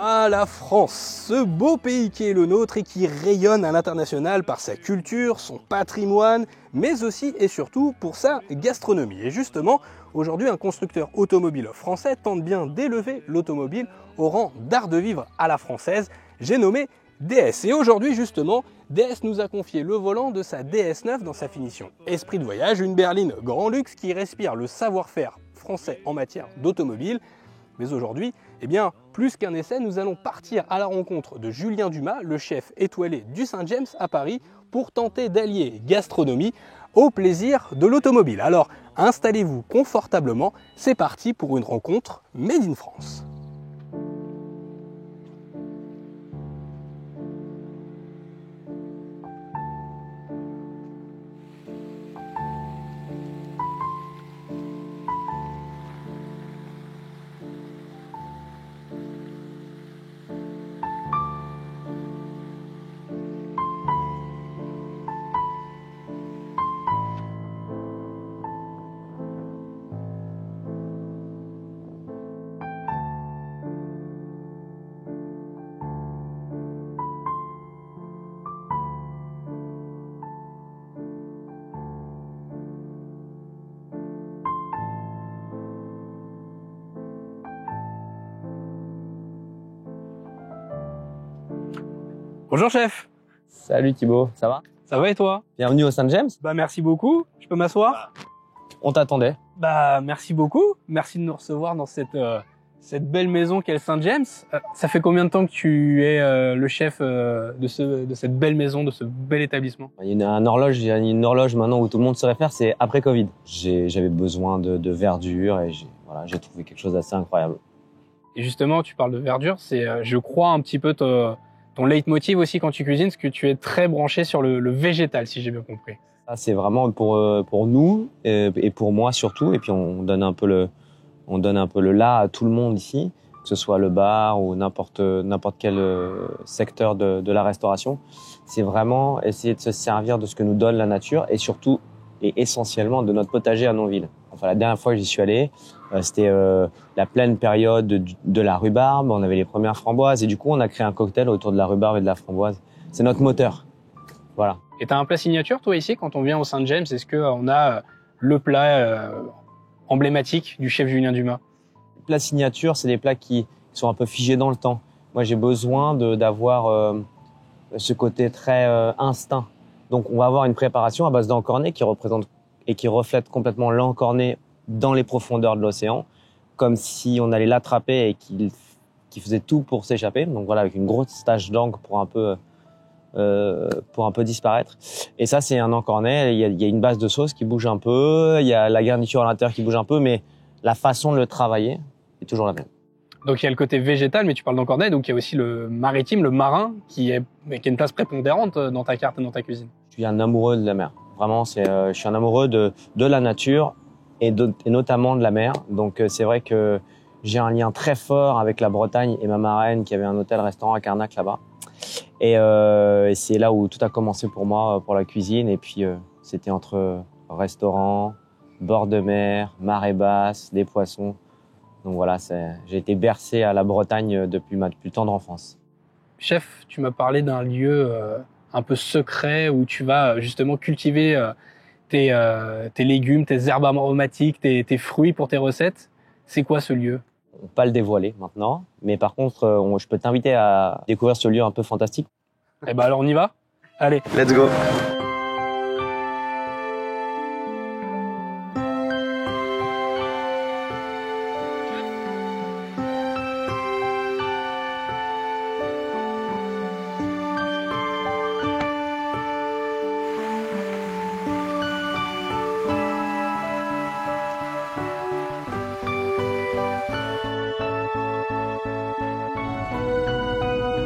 Ah, la France, ce beau pays qui est le nôtre et qui rayonne à l'international par sa culture, son patrimoine, mais aussi et surtout pour sa gastronomie. Et justement, aujourd'hui, un constructeur automobile français tente bien d'élever l'automobile au rang d'art de vivre à la française. J'ai nommé DS. Et aujourd'hui, justement, DS nous a confié le volant de sa DS9 dans sa finition Esprit de voyage, une berline grand luxe qui respire le savoir-faire français en matière d'automobile. Mais aujourd'hui, eh bien, plus qu'un essai, nous allons partir à la rencontre de Julien Dumas, le chef étoilé du Saint-James à Paris, pour tenter d'allier gastronomie au plaisir de l'automobile. Alors, installez-vous confortablement, c'est parti pour une rencontre Made in France. Bonjour chef. Salut Thibaut, ça va? Ça va et toi? Bienvenue au Saint-James. Bah merci beaucoup, je peux m'asseoir? On t'attendait. Bah merci beaucoup, merci de nous recevoir dans cette belle maison qu'est le Saint-James. Ça fait combien de temps que tu es le chef de cette belle maison, de ce bel établissement? Il y a une horloge maintenant où tout le monde se réfère, c'est après Covid. J'avais besoin de verdure et j'ai trouvé quelque chose d'assez incroyable. Et justement, tu parles de verdure, c'est je crois un petit peu ton leitmotiv aussi quand tu cuisines, parce que tu es très branché sur le végétal, si j'ai bien compris. Ça, c'est vraiment pour nous et pour moi surtout. Et puis on donne un peu le là à tout le monde ici, que ce soit le bar ou n'importe quel secteur de la restauration. C'est vraiment essayer de se servir de ce que nous donne la nature et surtout et essentiellement de notre potager à Nonville. Enfin, la dernière fois que j'y suis allé, c'était la pleine période de la rhubarbe. On avait les premières framboises et du coup, on a créé un cocktail autour de la rhubarbe et de la framboise. C'est notre moteur. Voilà. Et t'as un plat signature, toi, ici, quand on vient au Saint-James? Est-ce qu'on a le plat emblématique du chef Julien Dumas? Les plats signature, c'est des plats qui sont un peu figés dans le temps. Moi, j'ai besoin d'avoir ce côté très instinct. Donc, on va avoir une préparation à base d'encornet qui représente et qui reflète complètement l'encornet dans les profondeurs de l'océan, comme si on allait l'attraper et qu'il faisait tout pour s'échapper. Donc voilà, avec une grosse tache d'encre pour un peu disparaître. Et ça, c'est un encornet. Il y a une base de sauce qui bouge un peu, il y a la garniture à l'intérieur qui bouge un peu, mais la façon de le travailler est toujours la même. Donc il y a le côté végétal, mais tu parles d'encornet, donc il y a aussi le maritime, le marin, qui a une place prépondérante dans ta carte et dans ta cuisine. Je suis un amoureux de la mer. Vraiment, je suis un amoureux de la nature et notamment de la mer. Donc c'est vrai que j'ai un lien très fort avec la Bretagne et ma marraine qui avait un hôtel-restaurant à Carnac là-bas. Et c'est là où tout a commencé pour moi, pour la cuisine. Et puis c'était entre restaurant, bord de mer, marée basse, des poissons. Donc voilà, j'ai été bercé à la Bretagne depuis ma plus tendre enfance. Chef, tu m'as parlé d'un lieu un peu secret où tu vas justement cultiver tes légumes, tes herbes aromatiques, tes fruits pour tes recettes. C'est quoi ce lieu? On ne peut pas le dévoiler maintenant, mais par contre, je peux t'inviter à découvrir ce lieu un peu fantastique. Eh ben alors on y va? Allez, let's go!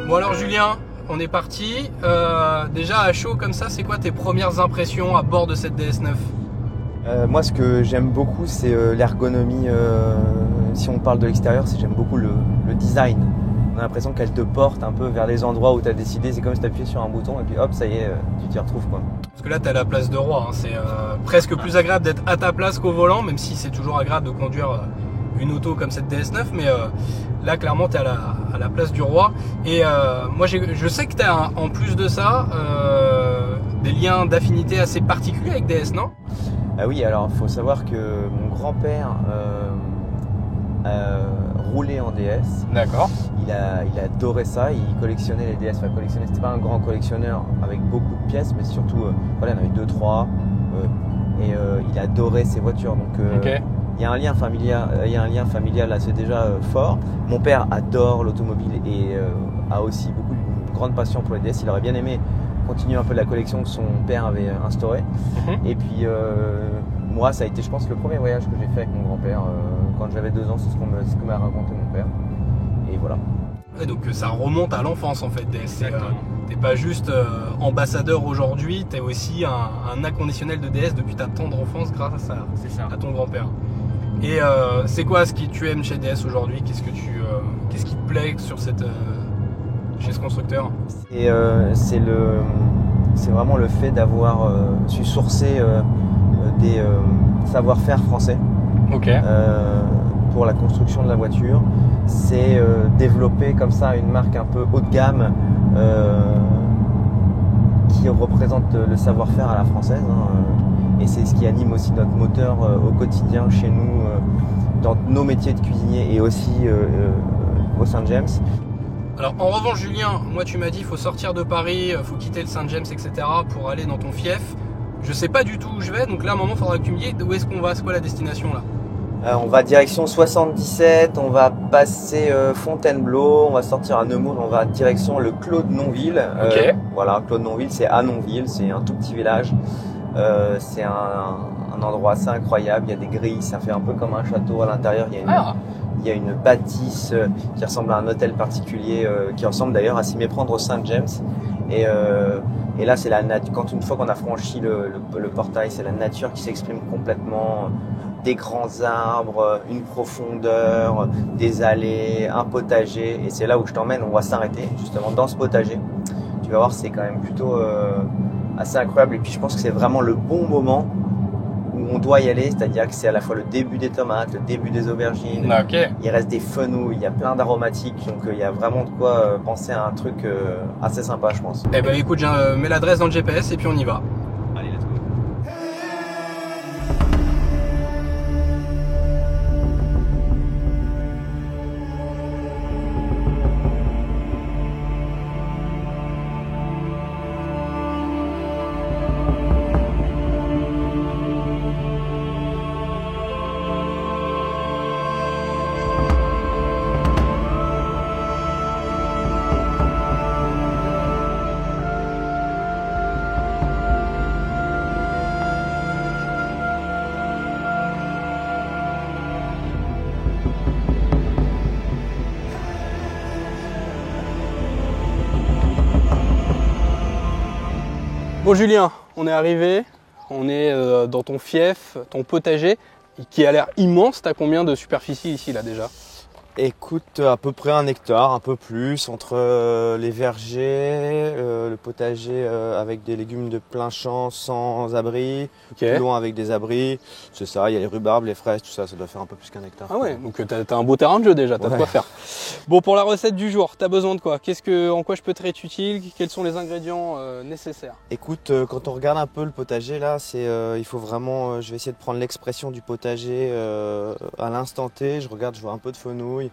Bon alors Julien, on est parti. Déjà à chaud comme ça, c'est quoi tes premières impressions à bord de cette DS9? Moi, ce que j'aime beaucoup, c'est l'ergonomie si on parle de l'extérieur, j'aime beaucoup le design. On a l'impression qu'elle te porte un peu vers les endroits où tu as décidé. C'est comme si tu appuyais sur un bouton et puis hop, ça y est, tu t'y retrouves, quoi. Parce que là, tu as la place de roi. Hein. C'est presque plus agréable d'être à ta place qu'au volant, même si c'est toujours agréable de conduire une auto comme cette DS9. Mais là, clairement, tu es à la place du roi. Et moi, je sais que tu as, en plus de ça, des liens d'affinité assez particuliers avec DS, non? Ah oui, alors il faut savoir que mon grand-père roulait en DS. D'accord. Il adorait ça, il collectionnait les DS. Enfin, c'était pas un grand collectionneur avec beaucoup de pièces, mais surtout, voilà, il en avait 2-3. Il adorait ces voitures. Donc, okay. Il y a un lien familial là, c'est déjà fort. Mon père adore l'automobile et a aussi une grande passion pour les DS. Il aurait bien aimé continuer un peu la collection que son père avait instaurée. Et puis moi, ça a été, je pense, le premier voyage que j'ai fait avec mon grand-père quand j'avais 2 ans. C'est ce que m'a raconté mon père. Et voilà. Ouais, donc ça remonte à l'enfance en fait. T'es pas juste ambassadeur aujourd'hui, t'es aussi un inconditionnel de DS depuis ta tendre enfance grâce à ton grand-père. Et c'est quoi ce que tu aimes chez DS aujourd'hui? Qu'est-ce qui te plaît chez ce constructeur? C'est vraiment le fait d'avoir su sourcer des savoir-faire français pour la construction de la voiture. C'est développer comme ça une marque un peu haut de gamme qui représente le savoir-faire à la française. Et c'est ce qui anime aussi notre moteur au quotidien chez nous, dans nos métiers de cuisinier et aussi au Saint-James. Alors en revanche Julien, moi tu m'as dit il faut sortir de Paris, il faut quitter le Saint-James, etc. pour aller dans ton fief. Je sais pas du tout où je vais, donc là à un moment il faudra que tu me dises où est-ce qu'on va, c'est quoi la destination là? On va direction 77, on va passer Fontainebleau, on va sortir à Nemours, on va direction le Clos de Nonville. Voilà, Clos de Nonville, c'est à Nonville, c'est un tout petit village. C'est un endroit assez incroyable, il y a des grilles, ça fait un peu comme un château à l'intérieur. Il y a une bâtisse qui ressemble à un hôtel particulier, qui ressemble d'ailleurs à s'y méprendre au Saint-James. Et là, c'est la nature. Une fois qu'on a franchi le portail, c'est la nature qui s'exprime complètement. Des grands arbres, une profondeur, des allées, un potager. Et c'est là où je t'emmène. On va s'arrêter justement dans ce potager. Tu vas voir, c'est quand même plutôt assez incroyable. Et puis, je pense que c'est vraiment le bon moment où on doit y aller. C'est-à-dire que c'est à la fois le début des tomates, le début des aubergines. Il reste des fenouils, il y a plein d'aromatiques. Donc, il y a vraiment de quoi penser à un truc assez sympa, je pense. Eh ben, écoute, je mets l'adresse dans le GPS et puis on y va. Allez, let's go. Bon Julien, on est arrivé, on est dans ton fief, ton potager, qui a l'air immense. T'as combien de superficie ici là déjà? Écoute, à peu près 1 hectare, un peu plus, entre les vergers, le potager avec des légumes de plein champ sans abri, plus loin avec des abris, c'est ça, il y a les rhubarbes, les fraises, tout ça, ça doit faire un peu plus qu'1 hectare. Ah ouais, donc t'as un beau terrain de jeu déjà, t'as de quoi faire. Bon, pour la recette du jour, t'as besoin de quoi? En quoi je peux te être utile? Quels sont les ingrédients nécessaires? Écoute, quand on regarde un peu le potager là, il faut vraiment, je vais essayer de prendre l'expression du potager à l'instant T. Je vois un peu de fenouil.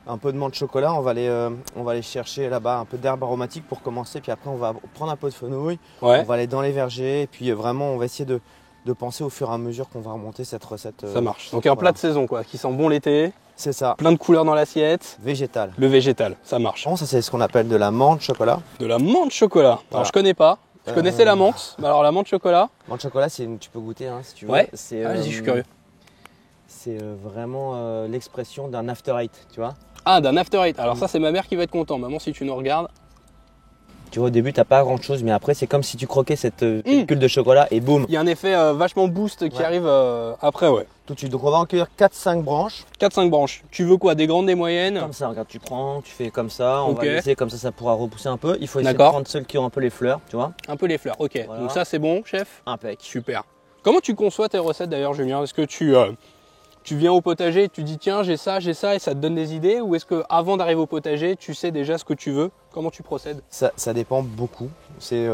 Un peu de menthe chocolat, on va aller chercher là-bas un peu d'herbe aromatique pour commencer, puis après on va prendre un peu de fenouil, on va aller dans les vergers, et puis vraiment on va essayer de penser au fur et à mesure qu'on va remonter cette recette. Ça marche, donc un plat de saison quoi, qui sent bon l'été. C'est ça. Plein de couleurs dans l'assiette. Végétal. Le végétal, ça marche. Bon, ça c'est ce qu'on appelle de la menthe chocolat. De la menthe chocolat, voilà. Alors je connais pas. Je connaissais la menthe, mais alors la menthe chocolat. Menthe chocolat, tu peux goûter si tu veux. Ouais, vas-y, je suis curieux. C'est vraiment l'expression d'un after eight, tu vois. Ah, d'un after eight. Alors ça, c'est ma mère qui va être contente. Maman, si tu nous regardes. Tu vois, au début, t'as pas grand chose, mais après, c'est comme si tu croquais cette pellicule de chocolat et boum. Il y a un effet vachement boost qui arrive après, ouais. tout de suite. Donc on va en cueillir 4-5 branches. 4-5 branches. Tu veux quoi? Des grandes, des moyennes? Comme ça, regarde, tu prends, tu fais comme ça, on Ok. va laisser comme ça pourra repousser un peu. Il faut essayer de D'accord. prendre celles qui ont un peu les fleurs, tu vois. Un peu les fleurs, ok. Voilà. Donc ça c'est bon, chef? Impec. Super. Comment tu conçois tes recettes d'ailleurs, Julien? Est-ce que tu viens au potager et tu dis tiens j'ai ça et ça te donne des idées? Ou est-ce que avant d'arriver au potager, tu sais déjà ce que tu veux? Comment tu procèdes? Ça dépend beaucoup. C'est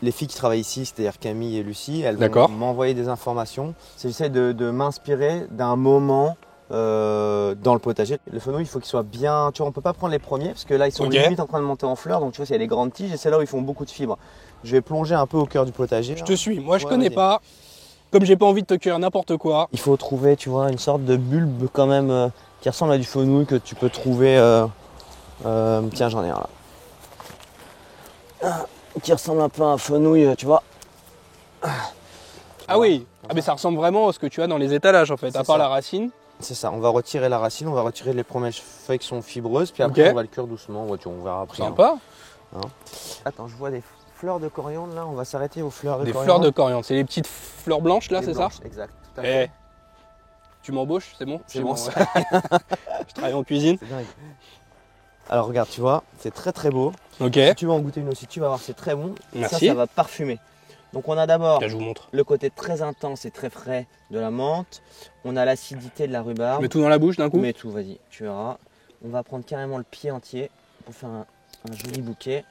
les filles qui travaillent ici, c'est-à-dire Camille et Lucie, elles vont D'accord. m'envoyer des informations. J'essaie de m'inspirer d'un moment dans le potager. Le fenouil, il faut qu'il soit bien. Tu vois, on peut pas prendre les premiers parce que là, ils sont Ok. limite en train de monter en fleurs. Donc, tu vois, il y a les grandes tiges et c'est là où ils font beaucoup de fibres. Je vais plonger un peu au cœur du potager. Je te suis, moi je Ouais, connais vas-y. pas. Comme j'ai pas envie de te cueillir n'importe quoi. Il faut trouver, tu vois, une sorte de bulbe quand même qui ressemble à du fenouil que tu peux trouver. Tiens, j'en ai un là. Qui ressemble un peu à un fenouil, tu vois. Ah oui, ah, mais ça ressemble vraiment à ce que tu as dans les étalages en fait, à C'est part ça. la racine. C'est ça, on va retirer la racine, on va retirer les premières feuilles qui sont fibreuses, puis après Ok. on va le cuire doucement, on verra après. Sympa. Attends, je vois des fleurs de coriandre là, on va s'arrêter aux fleurs de Des coriandre. fleurs de coriandre, c'est les petites fleurs blanches là, Les c'est ça? blanches, exact, tout à Eh, fait. tu m'embauches, c'est bon? C'est bon, ouais. Je travaille en cuisine. c'est dingue. Alors regarde, tu vois, c'est très très beau. Ok, Si tu veux en goûter une aussi, tu vas voir, c'est très bon. Merci. Ça va parfumer. Donc on a d'abord là je vous montre. le côté très intense et très frais de la menthe. On a l'acidité de la Je rhubarbe. mets tout dans la bouche d'un coup. Mets tout, vas-y, tu verras. On va prendre carrément le pied entier pour faire un joli bouquet.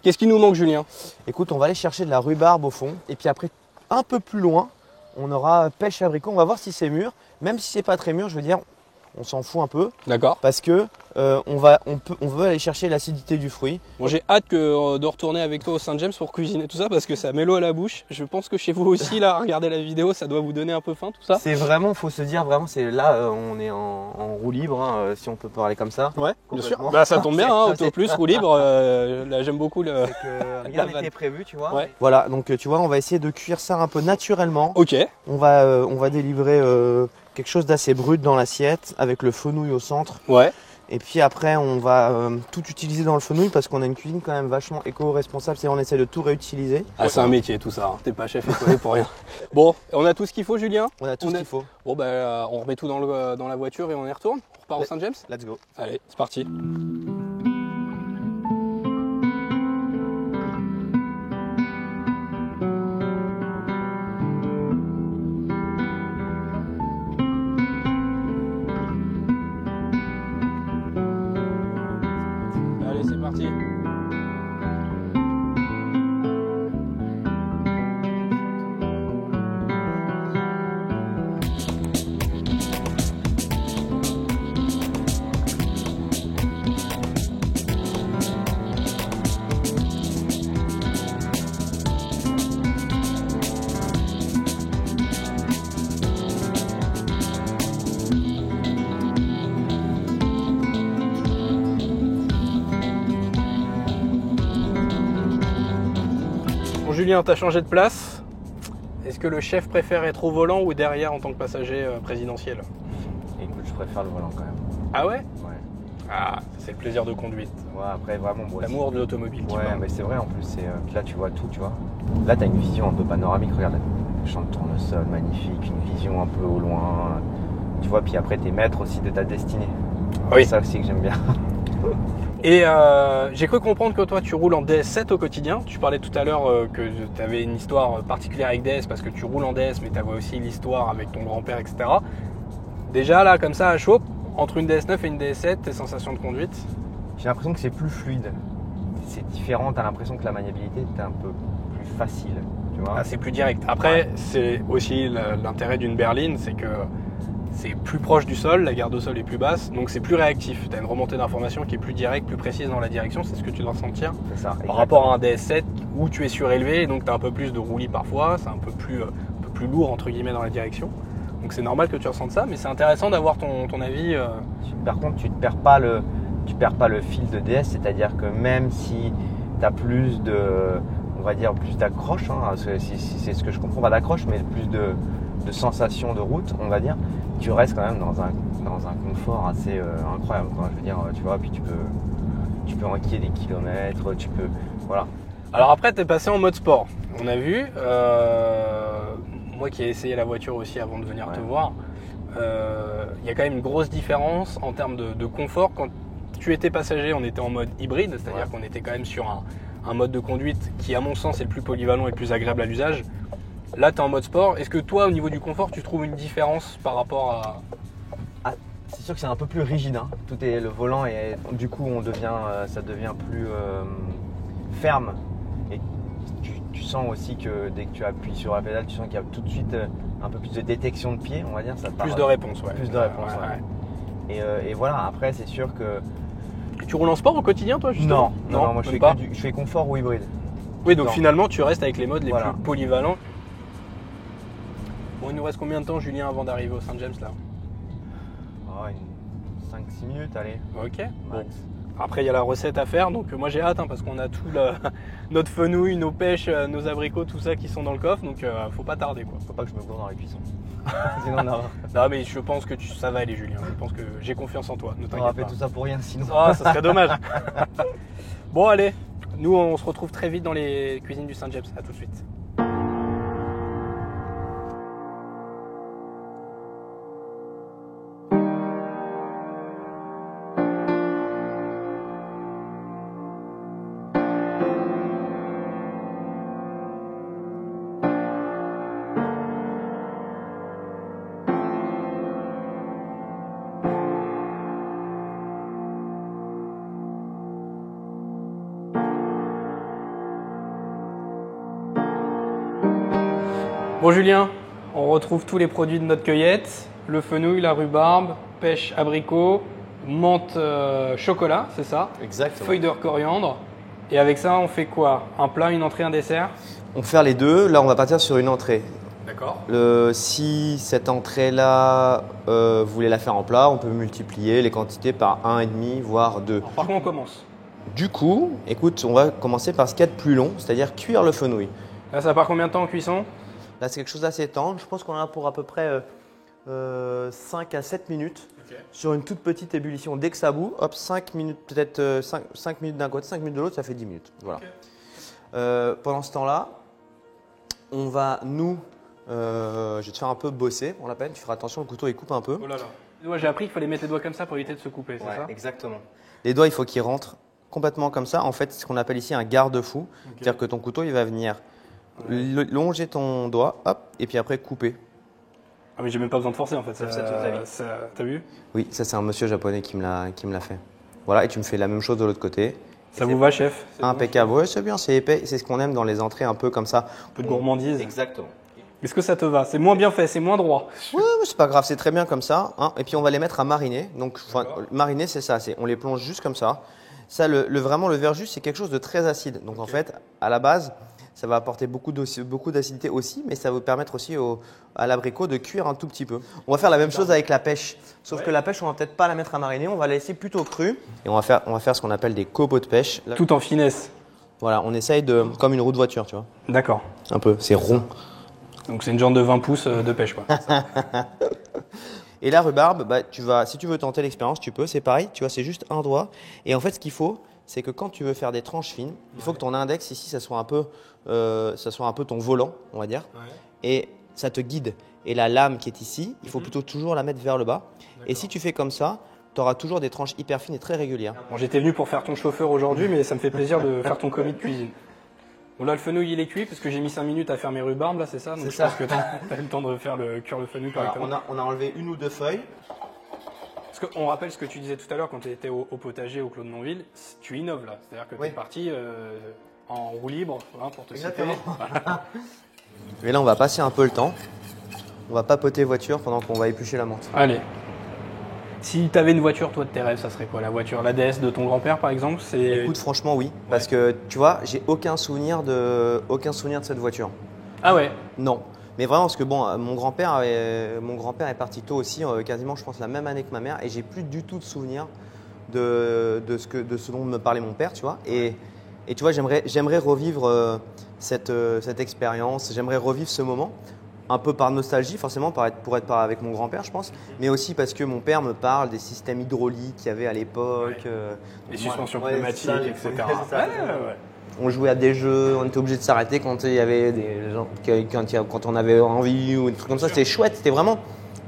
Qu'est-ce qui nous manque, Julien? Écoute, on va aller chercher de la rhubarbe au fond. Et puis après, un peu plus loin, on aura pêche abricot. On va voir si c'est mûr. Même si c'est pas très mûr, je veux dire, on s'en fout un peu. D'accord. Parce que on veut aller chercher l'acidité du fruit. Bon, j'ai hâte de retourner avec toi au Saint-James pour cuisiner tout ça parce que ça met l'eau à la bouche. Je pense que chez vous aussi, là, regardez la vidéo, ça doit vous donner un peu faim tout ça. C'est vraiment, faut se dire, vraiment, c'est là, on est en roue libre, hein, si on peut parler comme ça. Ouais, bien sûr. Complètement. Bah, ça tombe bien, hein, C'est- Auto Plus, roue libre. Là, j'aime beaucoup le. C'est que rien vanne. n'était prévu, tu vois. Ouais. Voilà, donc tu vois, on va essayer de cuire ça un peu naturellement. Ok. On va délivrer quelque chose d'assez brut dans l'assiette avec le fenouil au centre. Ouais. Et puis après, on va tout utiliser dans le fenouil parce qu'on a une cuisine quand même vachement éco-responsable. C'est-à-dire on essaie de tout réutiliser. Ah, c'est un métier tout ça. Hein. T'es pas chef étoilé pour rien. Bon, on a tout ce qu'il faut, Julien. On a tout On ce a- qu'il faut. Bon, bah, on remet tout dans la voiture et on y retourne. On repart au Saint-James. Let's go. Allez, c'est parti. Allez, c'est parti. Bon, Julien, t'as changé de place. Est-ce que le chef préfère être au volant ou derrière en tant que passager présidentiel? Écoute, je préfère le volant quand même. Ah ouais? Ouais. Ah, c'est le plaisir de conduite. Ouais, après vraiment bon. L'amour de l'automobile. qui Ouais, parle. mais c'est vrai en plus. Puis là, tu vois tout, tu vois. Là, tu as une vision un peu panoramique. Regarde, le champ de tournesol, magnifique. Une vision un peu au loin. Tu vois, puis après, tu es maître aussi de ta destinée. Oui. C'est ça aussi que j'aime bien. Et j'ai cru comprendre que toi tu roules en DS7 au quotidien. Tu parlais tout à l'heure que tu avais une histoire particulière avec DS parce que tu roules en DS, mais tu avais aussi l'histoire avec ton grand-père, etc. Déjà là, comme ça, à chaud, entre une DS9 et une DS7, tes sensations de conduite? J'ai l'impression que c'est plus fluide. C'est différent, tu as l'impression que la maniabilité est un peu plus facile. Tu vois. Ah, c'est plus direct. Après, c'est aussi l'intérêt d'une berline, c'est que c'est plus proche du sol, la garde au sol est plus basse, donc c'est plus réactif. Tu as une remontée d'information qui est plus directe, plus précise dans la direction, c'est ce que tu dois ressentir. C'est ça. Par rapport à un DS7 où tu es surélevé et donc tu as un peu plus de roulis parfois, c'est un peu plus lourd entre guillemets dans la direction. Donc c'est normal que tu ressentes ça, mais c'est intéressant d'avoir ton avis. Par contre, tu perds pas le fil de DS, c'est-à-dire que même si tu as plus de, on va dire plus d'accroche, hein, c'est ce que je comprends, pas d'accroche, mais plus de sensations de route, on va dire, tu restes quand même dans un confort assez incroyable, quoi. Je veux dire, tu vois, puis tu peux enquiller des kilomètres, voilà. Alors après, tu es passé en mode sport. On a vu, moi qui ai essayé la voiture aussi avant de venir te voir, il y a quand même une grosse différence en termes de confort. Quand tu étais passager, on était en mode hybride, c'est-à-dire qu'on était quand même sur un mode de conduite qui, à mon sens, est le plus polyvalent et le plus agréable à l'usage. Là, tu es en mode sport. Est-ce que toi, au niveau du confort, tu trouves une différence par rapport à… C'est sûr que c'est un peu plus rigide. Hein. Tout est le volant et du coup, ça devient plus ferme. Et tu sens aussi que dès que tu appuies sur la pédale, tu sens qu'il y a tout de suite un peu plus de détection de pied, on va dire. Plus de réponse, ouais. Plus de réponse, ouais. Et voilà. Après, c'est sûr que… Et tu roules en sport au quotidien, toi, justement? Non, moi je fais confort ou hybride. Oui, donc finalement, tu restes avec les modes les plus polyvalents. Bon, il nous reste combien de temps, Julien, avant d'arriver au Saint-James, là? 5-6 minutes, allez. Ok. Max. Bon. Après, il y a la recette à faire, donc moi j'ai hâte, parce qu'on a tout notre fenouil, nos pêches, nos abricots, tout ça qui sont dans le coffre, donc faut pas tarder, quoi. Faut pas que je me gourde dans les cuissons. Sinon, non, mais je pense que ça va aller, Julien. Je pense que j'ai confiance en toi. Ne t'inquiète pas. On aura fait tout ça pour rien, sinon. Ah, ça serait dommage. Bon, allez. Nous, on se retrouve très vite dans les cuisines du Saint-James. À tout de suite. Bon Julien, on retrouve tous les produits de notre cueillette, le fenouil, la rhubarbe, pêche abricot, menthe chocolat, c'est ça? Exactement. Feuille de coriandre. Et avec ça, on fait quoi? Un plat, une entrée, un dessert? On peut faire les deux. Là, on va partir sur une entrée. D'accord. Si cette entrée-là, vous voulez la faire en plat, on peut multiplier les quantités par 1,5 voire 2. Alors, par quoi on commence? Du coup, écoute, on va commencer par ce qu'il y a de plus long, c'est-à-dire cuire le fenouil. Là, ça part combien de temps en cuisson? Là, c'est quelque chose d'assez tendre. Je pense qu'on en a pour à peu près 5 à 7 minutes sur une toute petite ébullition. Dès que ça bout, hop, 5 minutes, peut-être 5 minutes d'un côté, 5 minutes de l'autre, ça fait 10 minutes. Voilà. Pendant ce temps-là, on va je vais te faire un peu bosser pour la peine. Tu feras attention, le couteau il coupe un peu. Oh là là. J'ai appris qu'il fallait mettre les doigts comme ça pour éviter de se couper, c'est ça? Exactement. Les doigts, il faut qu'ils rentrent complètement comme ça. En fait, c'est ce qu'on appelle ici un garde-fou. C'est-à-dire que ton couteau, il va venir longer ton doigt, hop, et puis après couper. Ah mais j'ai même pas besoin de forcer en fait. T'as vu? Oui, ça c'est un monsieur japonais qui me l'a fait. Voilà, et tu me fais la même chose de l'autre côté. Ça vous va, chef? Impeccable. Ouais, c'est bien, c'est épais. C'est ce qu'on aime dans les entrées un peu comme ça. Un peu de gourmandise. Exactement. Est-ce que ça te va? C'est moins bien fait, c'est moins droit. Oui, mais c'est pas grave, c'est très bien comme ça. Hein. Et puis on va les mettre à mariner. Donc mariner, c'est ça. On les plonge juste comme ça. Ça, vraiment le verjus, c'est quelque chose de très acide. Donc en fait, à la base, ça va apporter beaucoup d'acidité aussi, mais ça va vous permettre aussi à l'abricot de cuire un tout petit peu. On va faire la même chose avec la pêche. Sauf que la pêche, on va peut-être pas la mettre à mariner, on va la laisser plutôt crue. Et on va faire ce qu'on appelle des copeaux de pêche. Là, tout en finesse. Voilà, on essaye comme une roue de voiture, tu vois. D'accord. Un peu, c'est rond. Donc c'est une genre de 20 pouces de pêche, quoi. Et la rhubarbe, si tu veux tenter l'expérience, tu peux. C'est pareil, tu vois, c'est juste un doigt. Et en fait, ce qu'il faut, c'est que quand tu veux faire des tranches fines, il faut que ton index ici, ça soit un peu ton volant, on va dire, et ça te guide. Et la lame qui est ici, il faut plutôt toujours la mettre vers le bas. Et si tu fais comme ça, tu auras toujours des tranches hyper fines et très régulières. Bon, j'étais venu pour faire ton chauffeur aujourd'hui, mais ça me fait plaisir de faire ton commis de cuisine. Bon là, le fenouil il est cuit parce que j'ai mis 5 minutes à faire mes rhubarbes, là c'est ça? Donc je pense que tu as eu le temps de faire cuire le fenouil correctement. On a enlevé une ou deux feuilles. Parce qu'on rappelle ce que tu disais tout à l'heure quand tu étais au potager au Clos de Montville, tu innoves là. C'est-à-dire que tu es parti en roue libre pour te citer. Voilà. Et là, on va passer un peu le temps. On va papoter voiture pendant qu'on va éplucher la menthe. Allez. Si tu avais une voiture, toi, de tes rêves, ça serait quoi? La voiture, la DS de ton grand-père, par exemple? Écoute, franchement, oui. Parce que, tu vois, j'ai aucun souvenir de cette voiture. Ah ouais? Non. Mais vraiment, parce que bon, mon grand-père est parti tôt aussi, quasiment, je pense, la même année que ma mère. Et j'ai plus du tout de souvenir de ce dont me parlait mon père, tu vois. Et tu vois, j'aimerais revivre cette expérience. J'aimerais revivre ce moment. Un peu par nostalgie, forcément, pour être avec mon grand-père, je pense, mais aussi parce que mon père me parle des systèmes hydrauliques qu'il y avait à l'époque. Les suspensions pneumatiques, etc. On jouait à des jeux, on était obligé de s'arrêter quand il y avait des gens, quand on avait envie ou des trucs comme ça. C'était chouette, c'était vraiment.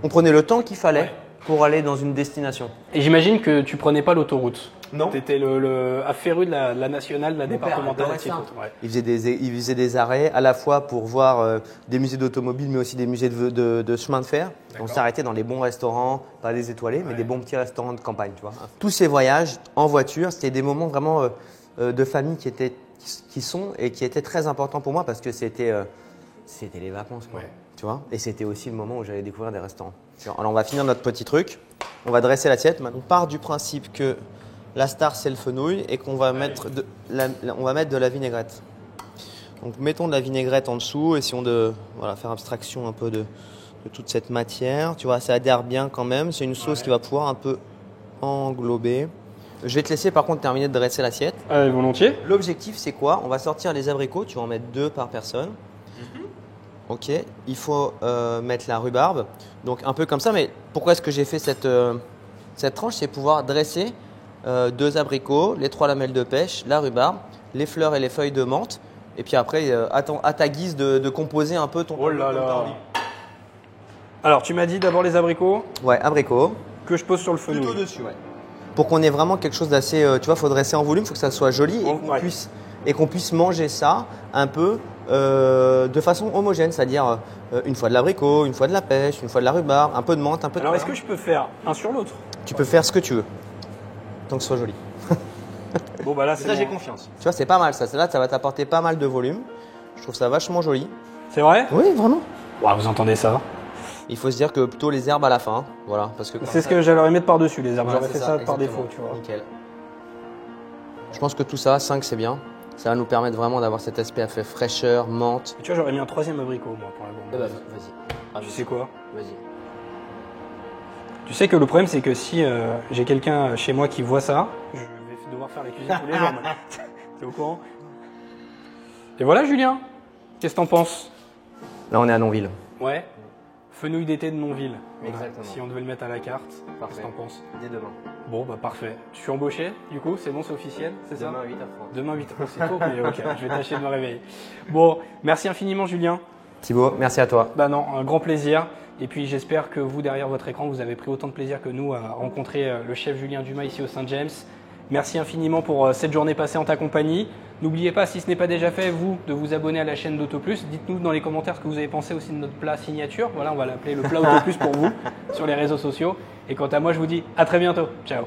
On prenait le temps qu'il fallait pour aller dans une destination. Et j'imagine que tu prenais pas l'autoroute. Non. Tu étais le afféru de la nationale, de la départementale. adorait ça. Il faisait des arrêts à la fois pour voir des musées d'automobile, mais aussi des musées de chemin de fer. On s'arrêtait dans les bons restaurants, pas des étoilés, mais des bons petits restaurants de campagne. Tu vois. Tous ces voyages en voiture, c'était des moments vraiment de famille qui sont et qui étaient très importants pour moi parce que c'était les vacances. Quoi. Ouais. Tu vois. Et c'était aussi le moment où j'allais découvrir des restaurants. Alors on va finir notre petit truc. On va dresser l'assiette. On part du principe que la star, c'est le fenouil et qu'on va mettre on va mettre de la vinaigrette. Donc mettons de la vinaigrette en dessous, essayons de faire abstraction un peu de toute cette matière. Tu vois, ça adhère bien quand même. C'est une sauce qui va pouvoir un peu englober. Je vais te laisser par contre terminer de dresser l'assiette. Volontiers. L'objectif, c'est quoi? On va sortir les abricots. Tu vas en mettre 2 par personne. Ok. Il faut mettre la rhubarbe. Donc un peu comme ça. Mais pourquoi est-ce que j'ai fait cette tranche? C'est pouvoir dresser 2 abricots, les 3 lamelles de pêche, la rhubarbe, les fleurs et les feuilles de menthe. Et puis après, à ta guise de composer un peu ton Oh là là. Alors, tu m'as dit d'abord les abricots Ouais, abricots. que je pose sur le fenouil. Plutôt dessus, ouais. Pour qu'on ait vraiment quelque chose d'assez, tu vois, faut dresser en volume, il faut que ça soit joli et qu'on puisse manger ça un peu de façon homogène, c'est-à-dire une fois de l'abricot, une fois de la pêche, une fois de la rhubarbe, un peu de menthe, un peu de Alors, est-ce que je peux faire un sur l'autre? Tu peux faire ce que tu veux, tant que ce soit joli. Bon, bah là, c'est Ça, j'ai bon. confiance. Tu vois, c'est pas mal ça. Là, ça va t'apporter pas mal de volume. Je trouve ça vachement joli. C'est vrai? Oui, vraiment. Ouais, vous entendez ça? Il faut se dire que plutôt les herbes à la fin, voilà, parce que C'est ce que j'allais mettre par-dessus, les herbes. Voilà, J'aurais fait c'est ça par exactement. défaut, tu vois. Nickel. Je pense que tout ça, 5 c'est bien. Ça va nous permettre vraiment d'avoir cet aspect à fait fraîcheur, menthe. Et tu vois, j'aurais mis un 3e abricot, moi, pour la Eh bombe. ben, vas-y. Tu sais quoi? Vas-y. Tu sais que le problème, c'est que si j'ai quelqu'un chez moi qui voit ça, je vais devoir faire la cuisine tous les jours. maintenant. T'es au courant? Et voilà, Julien. Qu'est-ce que t'en penses? Là, on est à Nonville. Ouais. Fenouil d'été de Nonville. Voilà. Exactement. Si on devait le mettre à la carte, qu'est-ce que t'en penses? Dès demain. Bon, bah parfait. Je suis embauché, du coup, c'est bon, c'est officiel, c'est ça? Demain à 8h30. Demain 8h, c'est tôt, mais ok, je vais tâcher de me réveiller. Bon, merci infiniment, Julien. Thibaut, merci à toi. Bah non, un grand plaisir. Et puis j'espère que vous, derrière votre écran, vous avez pris autant de plaisir que nous à rencontrer le chef Julien Dumas ici au Saint-James. Merci infiniment pour cette journée passée en ta compagnie. N'oubliez pas, si ce n'est pas déjà fait, vous, de vous abonner à la chaîne d'AutoPlus. Dites-nous dans les commentaires ce que vous avez pensé aussi de notre plat signature. Voilà, on va l'appeler le plat AutoPlus pour vous sur les réseaux sociaux. Et quant à moi, je vous dis à très bientôt. Ciao.